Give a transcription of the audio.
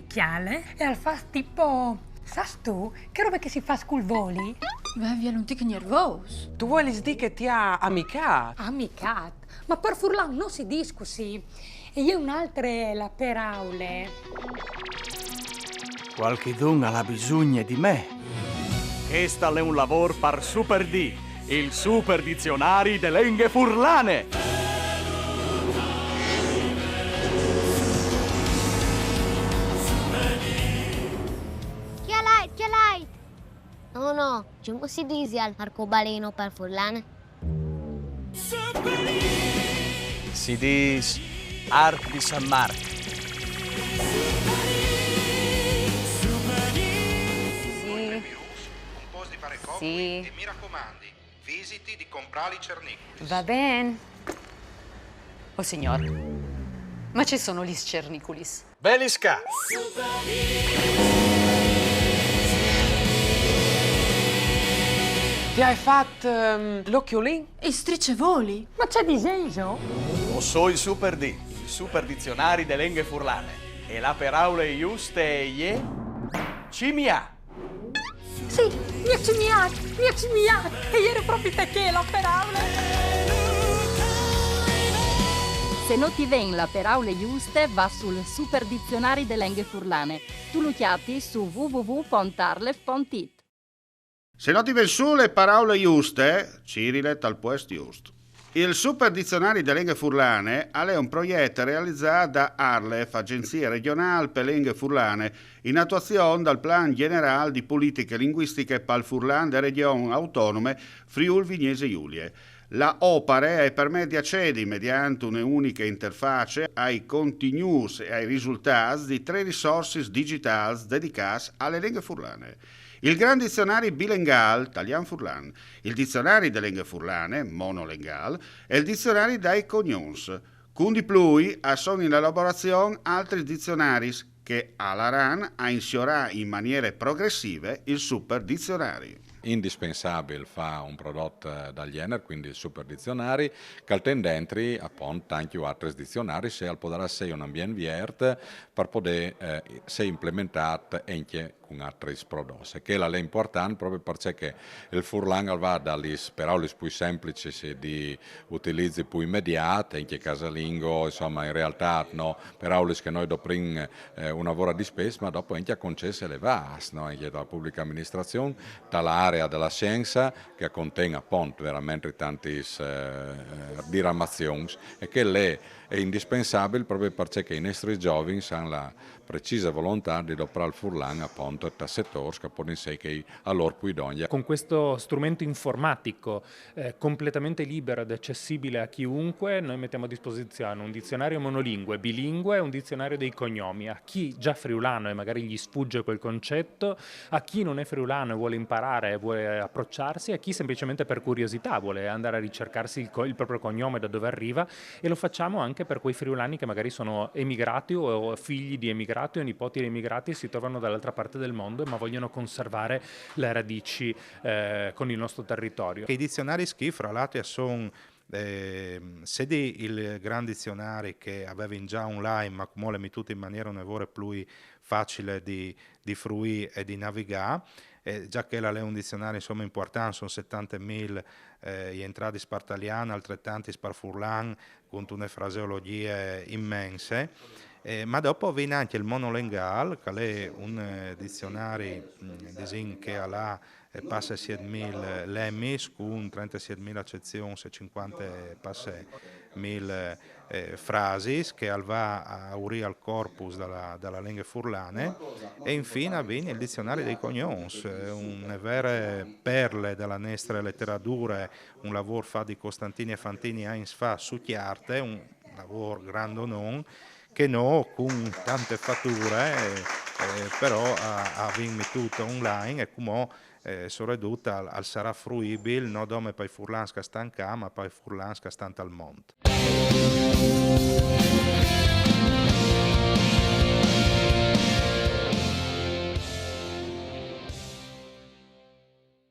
picchiale e al fas tipo... Sas tu che roba che si fa col voli? Wij viene un tic nervoos. Tu vuoi dire che ti ha amicato? Amicat? Ma per Furlan non si dice così. E io un'altra la peraule. Qualchidun ha bisogno di me. Questo è un lavoro per Super D, il super dizionario delle lingue furlane. Che l'hai? No, come si dice al arcobaleno per Furlane? Si dice Arc di San Marco. Sì. E mi raccomandi, visiti di comprare i cernicoli. Va bene. Oh signor, ma ci sono gli scerniculis? Belisca! Ti hai fatto l'occhiolin? E stricevoli? Ma c'è disegno? Io so il Super D, il super dizionario delle lingue furlane. E la paraule giuste è cimia. Sì, mia cimiac. E ieri proprio te che la peraule. Se non ti ven la paraule giuste, va sul Super Dizionari delle lingue furlane. Tu lo chiatti su www.arlef.it. Se non ti ven su le parole giuste, Cirilet al posto giusto. Il Super Dizionario delle lingue furlane è un progetto realizzato da Arlef, Agenzia Regionale per le Lingue Furlane, in attuazione dal Plan Generale di Politiche Linguistiche per il Furlan delle Regioni Autonome Friuli Vignese Giulie. La opera permette di accedere mediante un'unica interfaccia ai contenuti e ai risultati di 3 risorse digitali dedicate alle lingue furlane. Il Gran Dizionario Bilingual, Talian Furlan, il Dizionario delle lingue furlane, Monolingual, e il Dizionario dei Cognoms. Con di più, sono in elaborazione altri dizionari che all'Aran ha insiorà in maniera progressiva il Super Dizionario. Indispensabile fa un prodotto dal genere, quindi il super dizionari, che al tendentri appunto tanti altri dizionari se al potrà essere un ambiente viert per poter essere implementato anche con altri prodotti, che è importante proprio perché il furlan va dalle parole più semplici di utilizzo più immediato, anche casalingo, insomma in realtà no, parole che noi dopo un lavoro di spesa, ma dopo anche a concesse le vaste, no? Anche dalla pubblica amministrazione, dall'area della scienza che contiene appunto veramente tante diramazioni e che è indispensabile proprio perché i nostri giovani hanno la precisa volontà di adoperare il furlan appunto da settori che possono essere che a loro più idonei. Con questo strumento informatico completamente libero ed accessibile a chiunque, noi mettiamo a disposizione un dizionario monolingue, bilingue e un dizionario dei cognomi. A chi già friulano e magari gli sfugge quel concetto, a chi non è friulano e vuole imparare, vuole approcciarsi, a chi semplicemente per curiosità vuole andare a ricercarsi il proprio cognome da dove arriva, e lo facciamo anche per quei friulani che magari sono emigrati o figli di emigrati o nipoti di emigrati e si trovano dall'altra parte del mondo ma vogliono conservare le radici con il nostro territorio. I dizionari fra l'altro sono se il Gran Dizionario che aveva già online ma come l'è mettuto in maniera un lavoro più facile di fruire e di navigare, già che è un dizionario insomma importante, sono 70.000 entrate spartaliane, altrettanti sparfurlan con una fraseologie immense. Ma dopo viene anche il monolingual, che è un dizionario che ha passa 7.000 lemmi con 37.000 accezioni e 50.000 frasi che va a urire al corpus dalla lingua furlane. E infine viene il dizionario dei cognoms, una vera perle della nostra letteratura, un lavoro fatto di Costantini e Fantini a fa su Chiarte, un lavoro grande o non, che no, con tante fatture, però ha vinto tutto online e come sono ridotta al sarà fruibile, non come per i furlans che stanno qua, ma per i furlans che stanno al monte.